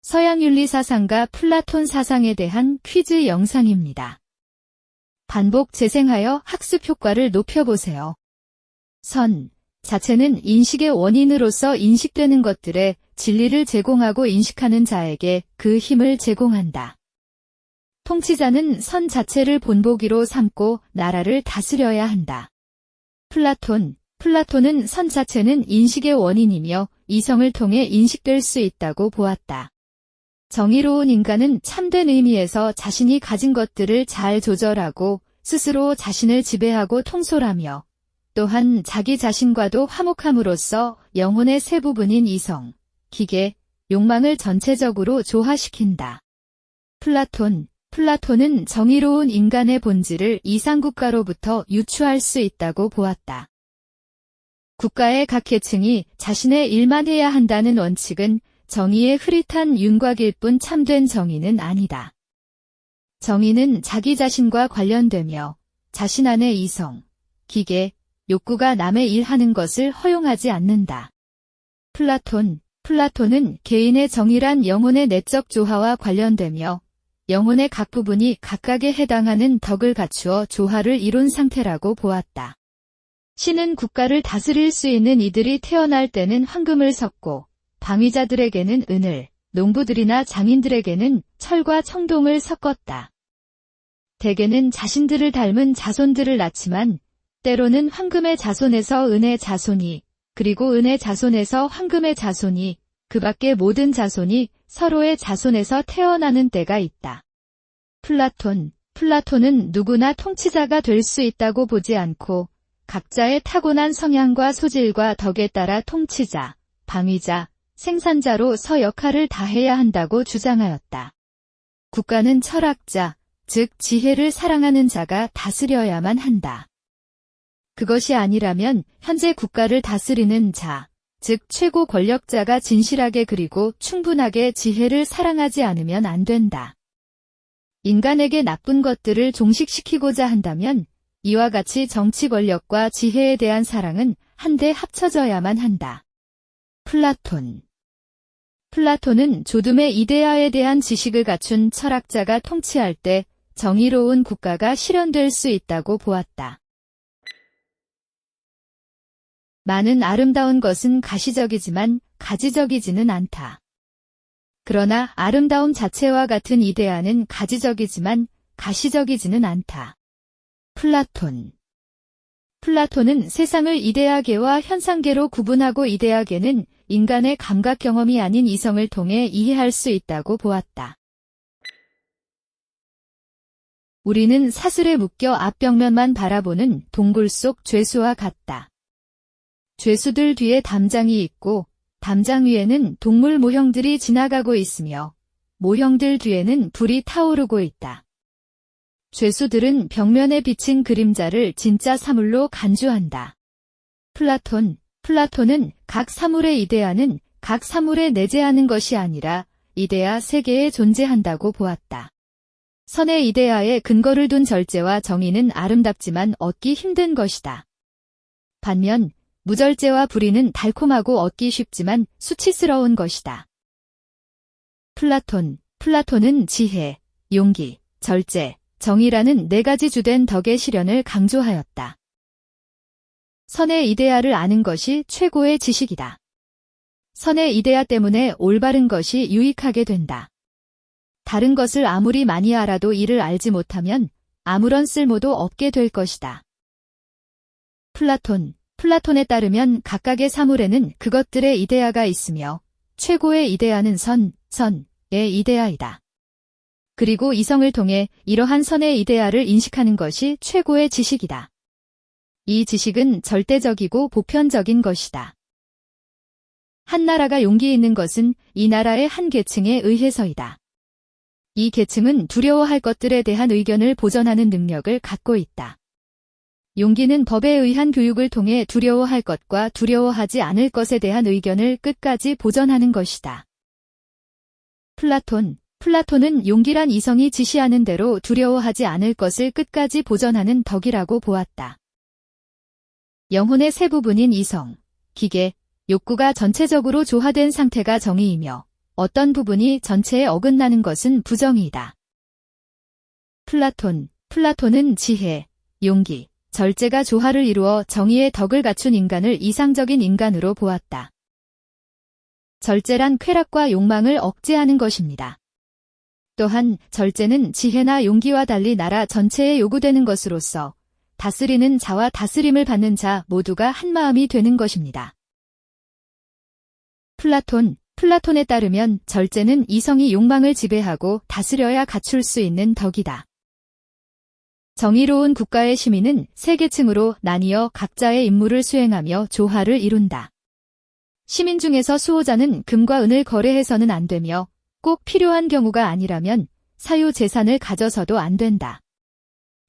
서양 윤리 사상가 플라톤 사상에 대한 퀴즈 영상입니다. 반복 재생하여 학습 효과를 높여보세요. 선 자체는 인식의 원인으로서 인식되는 것들의 진리를 제공하고 인식하는 자에게 그 힘을 제공한다. 통치자는 선 자체를 본보기로 삼고 나라를 다스려야 한다. 플라톤은 선 자체는 인식의 원인이며 이성을 통해 인식될 수 있다고 보았다. 정의로운 인간은 참된 의미에서 자신이 가진 것들을 잘 조절하고 스스로 자신을 지배하고 통솔하며 또한 자기 자신과도 화목함으로써 영혼의 세 부분인 이성, 기계, 욕망을 전체적으로 조화시킨다. 플라톤은 정의로운 인간의 본질을 이상국가로부터 유추할 수 있다고 보았다. 국가의 각 계층이 자신의 일만 해야 한다는 원칙은 정의의 흐릿한 윤곽일 뿐 참된 정의는 아니다. 정의는 자기 자신과 관련되며 자신 안의 이성, 기계, 욕구가 남의 일하는 것을 허용하지 않는다. 플라톤은 개인의 정의란 영혼의 내적 조화와 관련되며 영혼의 각 부분이 각각에 해당하는 덕을 갖추어 조화를 이룬 상태라고 보았다. 신은 국가를 다스릴 수 있는 이들이 태어날 때는 황금을 섞고 방위자들에게는 은을, 농부들이나 장인들에게는 철과 청동을 섞었다. 대개는 자신들을 닮은 자손들을 낳지만 때로는 황금의 자손에서 은의 자손이, 그리고 은의 자손에서 황금의 자손이, 그 밖의 모든 자손이 서로의 자손에서 태어나는 때가 있다. 플라톤은 누구나 통치자가 될 수 있다고 보지 않고 각자의 타고난 성향과 소질과 덕에 따라 통치자, 방위자, 생산자로서 역할을 다해야 한다고 주장하였다. 국가는 철학자, 즉 지혜를 사랑하는 자가 다스려야만 한다. 그것이 아니라면 현재 국가를 다스리는 자, 즉 최고 권력자가 진실하게 그리고 충분하게 지혜를 사랑하지 않으면 안 된다. 인간에게 나쁜 것들을 종식시키고자 한다면 이와 같이 정치 권력과 지혜에 대한 사랑은 한데 합쳐져야만 한다. 플라톤은 조둠의 이데아에 대한 지식을 갖춘 철학자가 통치할 때 정의로운 국가가 실현될 수 있다고 보았다. 많은 아름다운 것은 가시적이지만 가지적이지는 않다. 그러나 아름다움 자체와 같은 이데아는 가지적이지만 가시적이지는 않다. 플라톤은 세상을 이데아계와 현상계로 구분하고 이데아계는 인간의 감각 경험이 아닌 이성을 통해 이해할 수 있다고 보았다. 우리는 사슬에 묶여 앞벽면만 바라보는 동굴 속 죄수와 같다. 죄수들 뒤에 담장이 있고 담장 위에는 동물 모형들이 지나가고 있으며 모형들 뒤에는 불이 타오르고 있다. 죄수들은 벽면에 비친 그림자를 진짜 사물로 간주한다. 플라톤은 각 사물의 이데아는 각 사물에 내재하는 것이 아니라 이데아 세계에 존재한다고 보았다. 선의 이데아에 근거를 둔 절제와 정의는 아름답지만 얻기 힘든 것이다. 반면 무절제와 불의는 달콤하고 얻기 쉽지만 수치스러운 것이다. 플라톤은 지혜, 용기, 절제, 정의라는 네 가지 주된 덕의 실현을 강조하였다. 선의 이데아를 아는 것이 최고의 지식이다. 선의 이데아 때문에 올바른 것이 유익하게 된다. 다른 것을 아무리 많이 알아도 이를 알지 못하면 아무런 쓸모도 없게 될 것이다. 플라톤에 따르면 각각의 사물에는 그것들의 이데아가 있으며 최고의 이데아는 선의 이데아이다. 그리고 이성을 통해 이러한 선의 이데아를 인식하는 것이 최고의 지식이다. 이 지식은 절대적이고 보편적인 것이다. 한 나라가 용기 있는 것은 이 나라의 한 계층에 의해서이다. 이 계층은 두려워할 것들에 대한 의견을 보전하는 능력을 갖고 있다. 용기는 법에 의한 교육을 통해 두려워할 것과 두려워하지 않을 것에 대한 의견을 끝까지 보전하는 것이다. 플라톤은 용기란 이성이 지시하는 대로 두려워하지 않을 것을 끝까지 보전하는 덕이라고 보았다. 영혼의 세 부분인 이성, 기계, 욕구가 전체적으로 조화된 상태가 정의이며 어떤 부분이 전체에 어긋나는 것은 부정이다. 플라톤은 지혜, 용기, 절제가 조화를 이루어 정의의 덕을 갖춘 인간을 이상적인 인간으로 보았다. 절제란 쾌락과 욕망을 억제하는 것입니다. 또한 절제는 지혜나 용기와 달리 나라 전체에 요구되는 것으로서 다스리는 자와 다스림을 받는 자 모두가 한마음이 되는 것입니다. 플라톤에 따르면 절제는 이성이 욕망을 지배하고 다스려야 갖출 수 있는 덕이다. 정의로운 국가의 시민은 세 계층으로 나뉘어 각자의 임무를 수행하며 조화를 이룬다. 시민 중에서 수호자는 금과 은을 거래해서는 안 되며 꼭 필요한 경우가 아니라면 사유 재산을 가져서도 안 된다.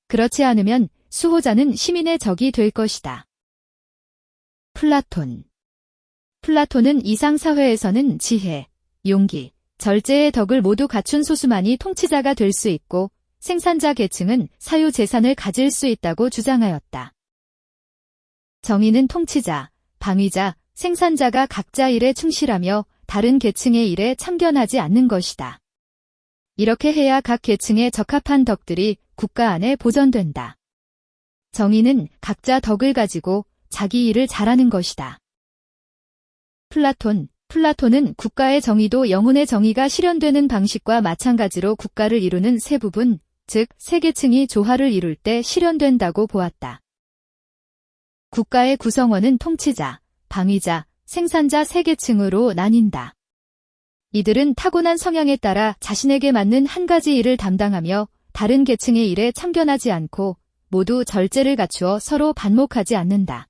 그렇지 않으면 수호자는 시민의 적이 될 것이다. 플라톤은 이상사회에서는 지혜, 용기, 절제의 덕을 모두 갖춘 소수만이 통치자가 될 수 있고 생산자 계층은 사유 재산을 가질 수 있다고 주장하였다. 정의는 통치자, 방위자, 생산자가 각자 일에 충실하며 다른 계층의 일에 참견하지 않는 것이다. 이렇게 해야 각 계층에 적합한 덕들이 국가 안에 보존된다. 정의는 각자 덕을 가지고 자기 일을 잘하는 것이다. 플라톤은 국가의 정의도 영혼의 정의가 실현되는 방식과 마찬가지로 국가를 이루는 세 부분, 즉 세 계층이 조화를 이룰 때 실현된다고 보았다. 국가의 구성원은 통치자, 방위자, 생산자 세 계층으로 나뉜다. 이들은 타고난 성향에 따라 자신에게 맞는 한 가지 일을 담당하며 다른 계층의 일에 참견하지 않고 모두 절제를 갖추어 서로 반목하지 않는다.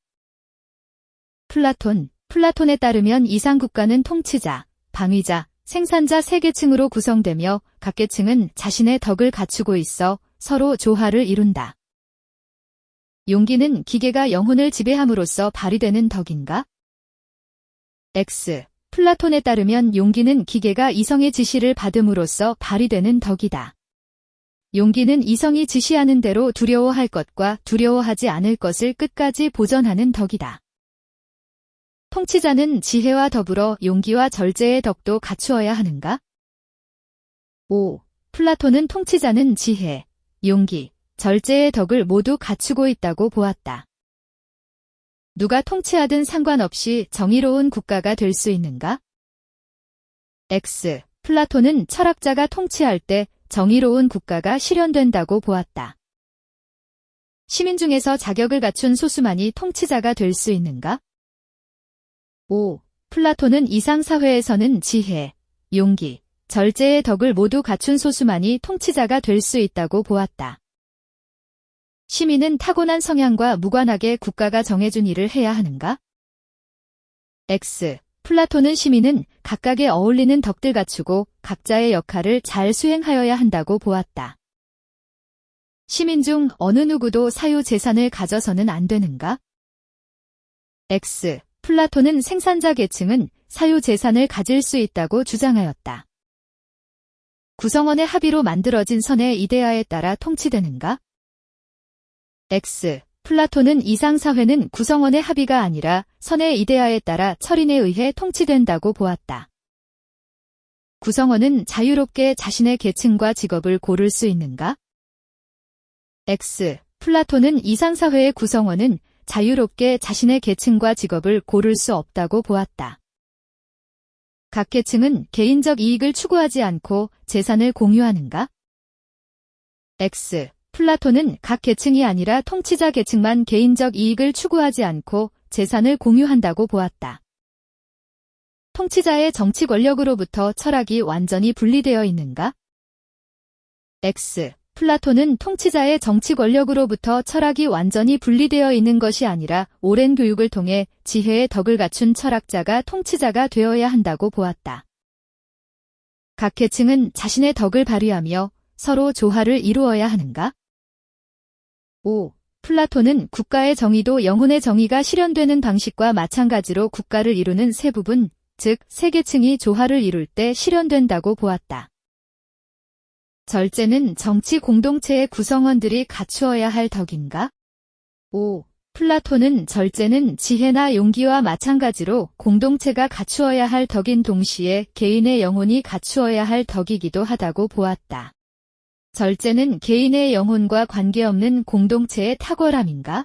플라톤에 따르면 이상 국가는 통치자, 방위자, 생산자 세 계층으로 구성되며 각 계층은 자신의 덕을 갖추고 있어 서로 조화를 이룬다. 용기는 기계가 영혼을 지배함으로써 발휘되는 덕인가? 플라톤에 따르면 용기는 기계가 이성의 지시를 받음으로써 발휘되는 덕이다. 용기는 이성이 지시하는 대로 두려워할 것과 두려워하지 않을 것을 끝까지 보전하는 덕이다. 통치자는 지혜와 더불어 용기와 절제의 덕도 갖추어야 하는가? 플라톤은 통치자는 지혜, 용기, 절제의 덕을 모두 갖추고 있다고 보았다. 누가 통치하든 상관없이 정의로운 국가가 될 수 있는가? 플라톤은 철학자가 통치할 때 정의로운 국가가 실현된다고 보았다. 시민 중에서 자격을 갖춘 소수만이 통치자가 될 수 있는가? 플라톤은 이상사회에서는 지혜, 용기, 절제의 덕을 모두 갖춘 소수만이 통치자가 될 수 있다고 보았다. 시민은 타고난 성향과 무관하게 국가가 정해준 일을 해야 하는가? 플라톤은 시민은 각각에 어울리는 덕들 갖추고 각자의 역할을 잘 수행하여야 한다고 보았다. 시민 중 어느 누구도 사유 재산을 가져서는 안 되는가? 플라톤은 생산자 계층은 사유 재산을 가질 수 있다고 주장하였다. 구성원의 합의로 만들어진 선의 이데아에 따라 통치되는가? 플라톤은 이상사회는 구성원의 합의가 아니라 선의 이데아에 따라 철인에 의해 통치된다고 보았다. 구성원은 자유롭게 자신의 계층과 직업을 고를 수 있는가? 플라톤은 이상사회의 구성원은 자유롭게 자신의 계층과 직업을 고를 수 없다고 보았다. 각 계층은 개인적 이익을 추구하지 않고 재산을 공유하는가? 플라톤은 각 계층이 아니라 통치자 계층만 개인적 이익을 추구하지 않고 재산을 공유한다고 보았다. 통치자의 정치 권력으로부터 철학이 완전히 분리되어 있는가? 플라톤은 통치자의 정치 권력으로부터 철학이 완전히 분리되어 있는 것이 아니라 오랜 교육을 통해 지혜의 덕을 갖춘 철학자가 통치자가 되어야 한다고 보았다. 각 계층은 자신의 덕을 발휘하며 서로 조화를 이루어야 하는가? 플라톤은 국가의 정의도 영혼의 정의가 실현되는 방식과 마찬가지로 국가를 이루는 세 부분, 즉 세 계층이 조화를 이룰 때 실현된다고 보았다. 절제는 정치 공동체의 구성원들이 갖추어야 할 덕인가? 플라톤은 절제는 지혜나 용기와 마찬가지로 공동체가 갖추어야 할 덕인 동시에 개인의 영혼이 갖추어야 할 덕이기도 하다고 보았다. 절제는 개인의 영혼과 관계없는 공동체의 탁월함인가?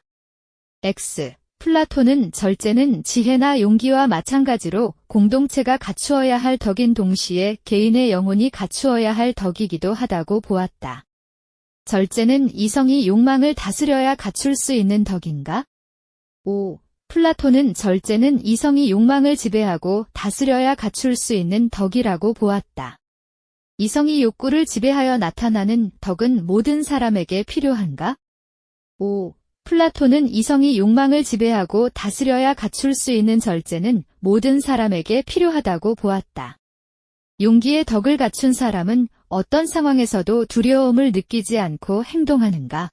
X. 플라톤은 절제는 지혜나 용기와 마찬가지로 공동체가 갖추어야 할 덕인 동시에 개인의 영혼이 갖추어야 할 덕이기도 하다고 보았다. 절제는 이성이 욕망을 다스려야 갖출 수 있는 덕인가? 5. 플라톤은 절제는 이성이 욕망을 지배하고 다스려야 갖출 수 있는 덕이라고 보았다. 이성이 욕구를 지배하여 나타나는 덕은 모든 사람에게 필요한가? 5. 플라톤은 이성이 욕망을 지배하고 다스려야 갖출 수 있는 절제는 모든 사람에게 필요하다고 보았다. 용기의 덕을 갖춘 사람은 어떤 상황에서도 두려움을 느끼지 않고 행동하는가?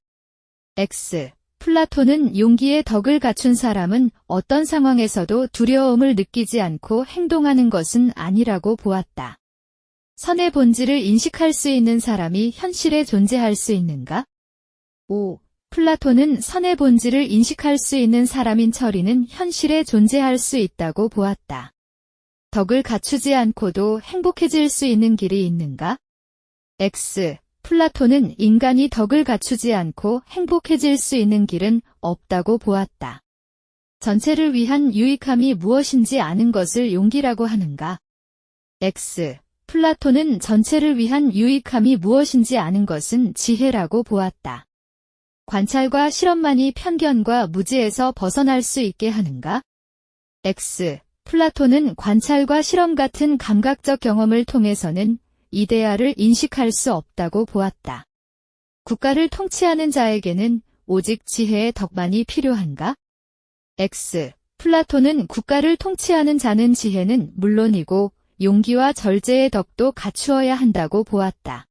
X. 플라톤은 용기의 덕을 갖춘 사람은 어떤 상황에서도 두려움을 느끼지 않고 행동하는 것은 아니라고 보았다. 선의 본질을 인식할 수 있는 사람이 현실에 존재할 수 있는가? 5. 플라톤은 선의 본질을 인식할 수 있는 사람인 철이는 현실에 존재할 수 있다고 보았다. 덕을 갖추지 않고도 행복해질 수 있는 길이 있는가? X. 플라톤은 인간이 덕을 갖추지 않고 행복해질 수 있는 길은 없다고 보았다. 전체를 위한 유익함이 무엇인지 아는 것을 용기라고 하는가? X. 플라톤은 전체를 위한 유익함이 무엇인지 아는 것은 지혜라고 보았다. 관찰과 실험만이 편견과 무지에서 벗어날 수 있게 하는가? X. 플라톤은 관찰과 실험 같은 감각적 경험을 통해서는 이데아를 인식할 수 없다고 보았다. 국가를 통치하는 자에게는 오직 지혜의 덕만이 필요한가? X. 플라톤은 국가를 통치하는 자는 지혜는 물론이고 용기와 절제의 덕도 갖추어야 한다고 보았다.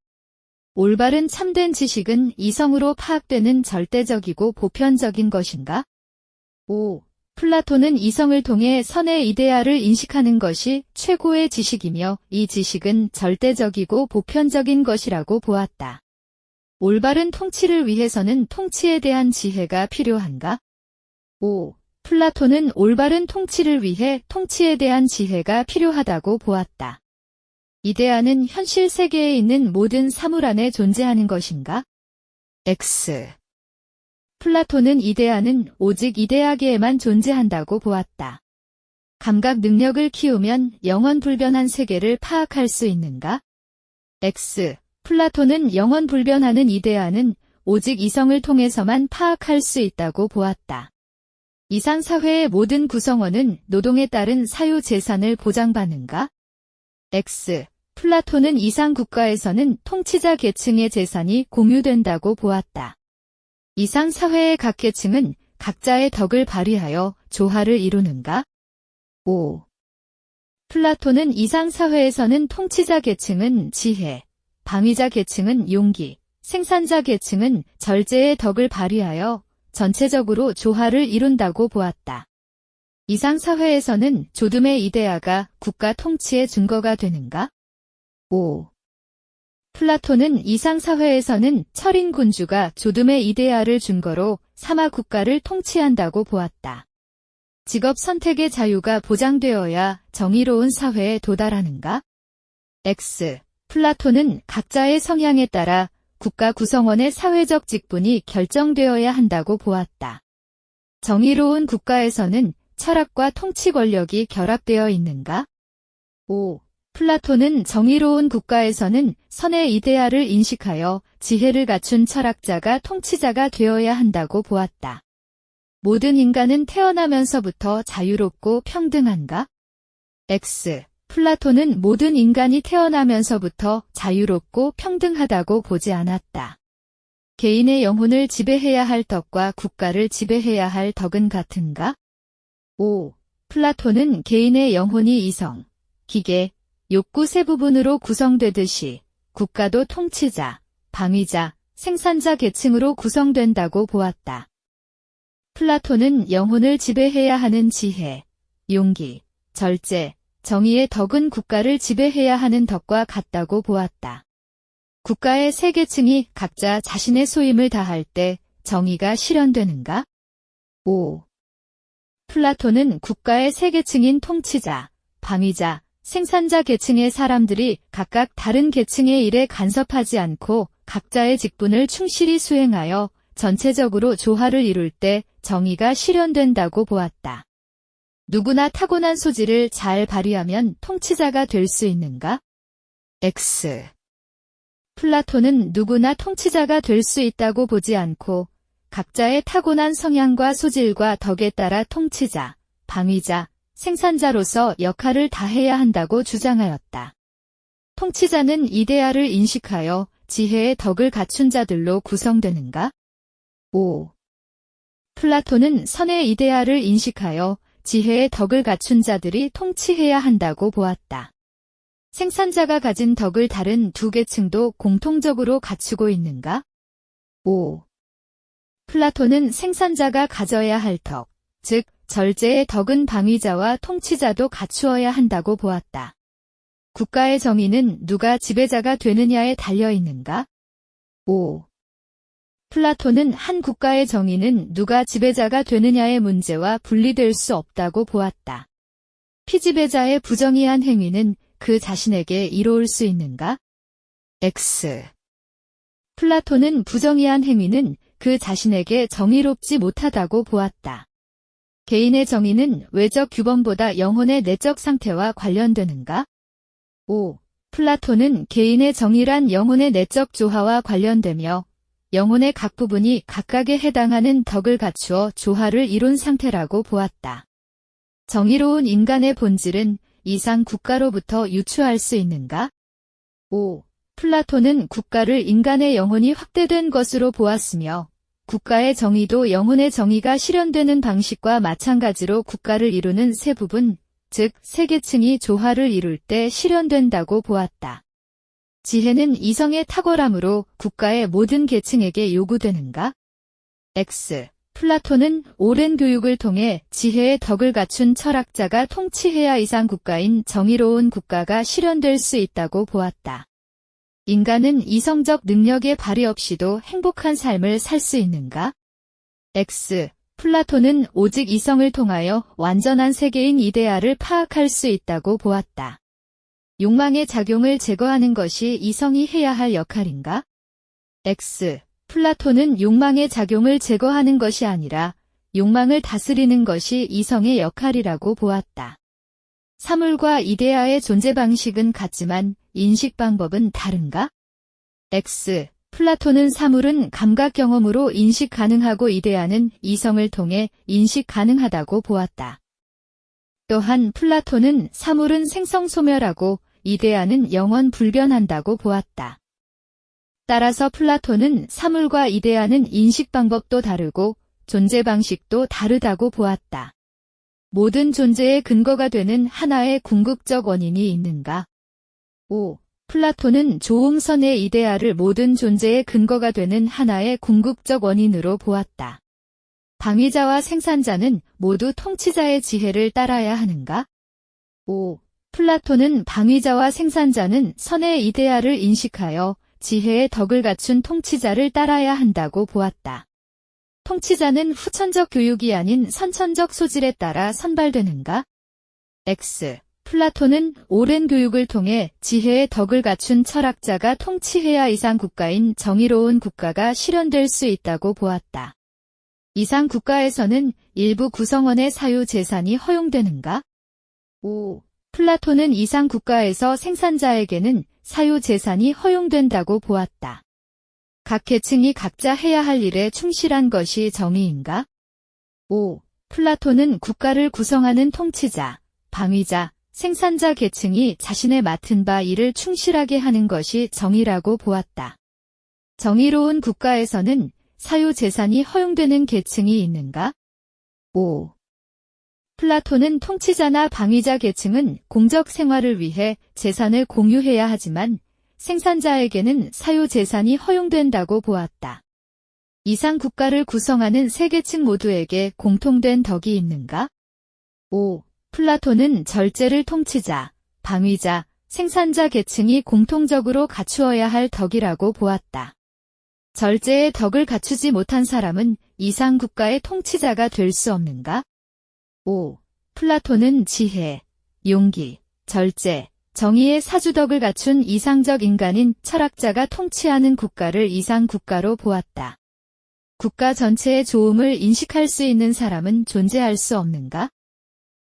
올바른 참된 지식은 이성으로 파악되는 절대적이고 보편적인 것인가? 5. 플라톤은 이성을 통해 선의 이데아를 인식하는 것이 최고의 지식이며 이 지식은 절대적이고 보편적인 것이라고 보았다. 올바른 통치를 위해서는 통치에 대한 지혜가 필요한가? 5. 플라톤은 올바른 통치를 위해 통치에 대한 지혜가 필요하다고 보았다. 이데아는 현실 세계에 있는 모든 사물 안에 존재하는 것인가? X. 플라톤은 이데아는 오직 이데아계에만 존재한다고 보았다. 감각 능력을 키우면 영원불변한 세계를 파악할 수 있는가? X. 플라톤은 영원불변하는 이데아는 오직 이성을 통해서만 파악할 수 있다고 보았다. 이상 사회의 모든 구성원은 노동에 따른 사유재산을 보장받는가? X. 플라톤은 이상 국가에서는 통치자 계층의 재산이 공유된다고 보았다. 이상 사회의 각 계층은 각자의 덕을 발휘하여 조화를 이루는가? 5. 플라톤은 이상 사회에서는 통치자 계층은 지혜, 방위자 계층은 용기, 생산자 계층은 절제의 덕을 발휘하여 전체적으로 조화를 이룬다고 보았다. 이상 사회에서는 조둠의 이데아가 국가 통치의 증거가 되는가? 5. 플라톤은 이상 사회에서는 철인 군주가 조둠의 이데아를 증거로 사마 국가를 통치한다고 보았다. 직업 선택의 자유가 보장되어야 정의로운 사회에 도달하는가? X. 플라톤은 각자의 성향에 따라 국가 구성원의 사회적 직분이 결정되어야 한다고 보았다. 정의로운 국가에서는 철학과 통치 권력이 결합되어 있는가? 5. 플라톤은 정의로운 국가에서는 선의 이데아를 인식하여 지혜를 갖춘 철학자가 통치자가 되어야 한다고 보았다. 모든 인간은 태어나면서부터 자유롭고 평등한가? X. 플라톤은 모든 인간이 태어나면서부터 자유롭고 평등하다고 보지 않았다. 개인의 영혼을 지배해야 할 덕과 국가를 지배해야 할 덕은 같은가? 5. 플라톤은 개인의 영혼이 이성, 기계, 욕구 세 부분으로 구성되듯이 국가도 통치자, 방위자, 생산자 계층으로 구성된다고 보았다. 플라톤은 영혼을 지배해야 하는 지혜, 용기, 절제, 정의의 덕은 국가를 지배해야 하는 덕과 같다고 보았다. 국가의 세 계층이 각자 자신의 소임을 다할 때 정의가 실현되는가? 5. 플라톤은 국가의 세 계층인 통치자, 방위자, 생산자 계층의 사람들이 각각 다른 계층의 일에 간섭하지 않고 각자의 직분을 충실히 수행하여 전체적으로 조화를 이룰 때 정의가 실현된다고 보았다. 누구나 타고난 소질을 잘 발휘하면 통치자가 될 수 있는가? X. 플라톤은 누구나 통치자가 될 수 있다고 보지 않고 각자의 타고난 성향과 소질과 덕에 따라 통치자, 방위자, 생산자로서 역할을 다해야 한다고 주장하였다. 통치자는 이데아를 인식하여 지혜의 덕을 갖춘 자들로 구성되는가? 5. 플라톤은 선의 이데아를 인식하여 지혜의 덕을 갖춘 자들이 통치해야 한다고 보았다. 생산자가 가진 덕을 다른 두 계층도 공통적으로 갖추고 있는가? 5. 플라톤은 생산자가 가져야 할 덕, 즉 절제의 덕은 방위자와 통치자도 갖추어야 한다고 보았다. 국가의 정의는 누가 지배자가 되느냐에 달려 있는가? 5. 플라톤은 한 국가의 정의는 누가 지배자가 되느냐의 문제와 분리될 수 없다고 보았다. 피지배자의 부정의한 행위는 그 자신에게 이로울 수 있는가? X. 플라톤은 부정의한 행위는 그 자신에게 정의롭지 못하다고 보았다. 개인의 정의는 외적 규범보다 영혼의 내적 상태와 관련되는가? 5. 플라톤은 개인의 정의란 영혼의 내적 조화와 관련되며 영혼의 각 부분이 각각에 해당하는 덕을 갖추어 조화를 이룬 상태라고 보았다. 정의로운 인간의 본질은 이상 국가로부터 유추할 수 있는가? 5. 플라톤은 국가를 인간의 영혼이 확대된 것으로 보았으며 국가의 정의도 영혼의 정의가 실현되는 방식과 마찬가지로 국가를 이루는 세 부분, 즉 세 계층이 조화를 이룰 때 실현된다고 보았다. 지혜는 이성의 탁월함으로 국가의 모든 계층에게 요구되는가? X. 플라톤은 오랜 교육을 통해 지혜의 덕을 갖춘 철학자가 통치해야 이상 국가인 정의로운 국가가 실현될 수 있다고 보았다. 인간은 이성적 능력의 발휘 없이도 행복한 삶을 살 수 있는가? X. 플라톤은 오직 이성을 통하여 완전한 세계인 이데아를 파악할 수 있다고 보았다. 욕망의 작용을 제거하는 것이 이성이 해야 할 역할인가? X. 플라톤은 욕망의 작용을 제거하는 것이 아니라 욕망을 다스리는 것이 이성의 역할이라고 보았다. 사물과 이데아의 존재 방식은 같지만 인식 방법은 다른가? X. 플라톤은 사물은 감각 경험으로 인식 가능하고 이데아는 이성을 통해 인식 가능하다고 보았다. 또한 플라톤은 사물은 생성소멸하고 이데아는 영원 불변한다고 보았다. 따라서 플라톤은 사물과 이데아는 인식 방법도 다르고 존재 방식도 다르다고 보았다. 모든 존재의 근거가 되는 하나의 궁극적 원인이 있는가? 5. 플라톤은 조응선의 이데아를 모든 존재의 근거가 되는 하나의 궁극적 원인으로 보았다. 방위자와 생산자는 모두 통치자의 지혜를 따라야 하는가? 5. 플라톤은 방위자와 생산자는 선의 이데아를 인식하여 지혜의 덕을 갖춘 통치자를 따라야 한다고 보았다. 통치자는 후천적 교육이 아닌 선천적 소질에 따라 선발되는가? X. 플라톤은 오랜 교육을 통해 지혜의 덕을 갖춘 철학자가 통치해야 이상 국가인 정의로운 국가가 실현될 수 있다고 보았다. 이상 국가에서는 일부 구성원의 사유 재산이 허용되는가? 5. 플라톤은 이상 국가에서 생산자에게는 사유 재산이 허용된다고 보았다. 각 계층이 각자 해야 할 일에 충실한 것이 정의인가? 5. 플라톤은 국가를 구성하는 통치자, 방위자, 생산자 계층이 자신의 맡은 바 일을 충실하게 하는 것이 정의라고 보았다. 정의로운 국가에서는 사유 재산이 허용되는 계층이 있는가? 5. 플라톤은 통치자나 방위자 계층은 공적 생활을 위해 재산을 공유해야 하지만 생산자에게는 사유 재산이 허용된다고 보았다. 이상 국가를 구성하는 세 계층 모두에게 공통된 덕이 있는가? 5. 플라톤은 절제를 통치자, 방위자, 생산자 계층이 공통적으로 갖추어야 할 덕이라고 보았다. 절제의 덕을 갖추지 못한 사람은 이상 국가의 통치자가 될 수 없는가? 5. 플라톤은 지혜, 용기, 절제, 정의의 사주덕을 갖춘 이상적 인간인 철학자가 통치하는 국가를 이상 국가로 보았다. 국가 전체의 좋음을 인식할 수 있는 사람은 존재할 수 없는가?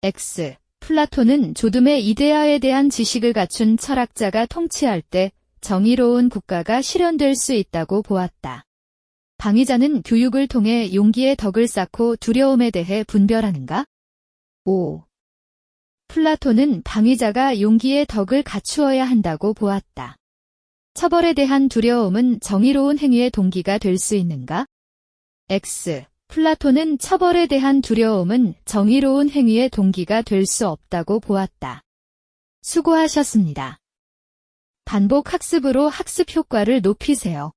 X. 플라톤은 조둠의 이데아에 대한 지식을 갖춘 철학자가 통치할 때 정의로운 국가가 실현될 수 있다고 보았다. 방위자는 교육을 통해 용기의 덕을 쌓고 두려움에 대해 분별하는가? 5. 플라톤은 방위자가 용기의 덕을 갖추어야 한다고 보았다. 처벌에 대한 두려움은 정의로운 행위의 동기가 될 수 있는가? X. 플라톤은 처벌에 대한 두려움은 정의로운 행위의 동기가 될 수 없다고 보았다. 수고하셨습니다. 반복 학습으로 학습 효과를 높이세요.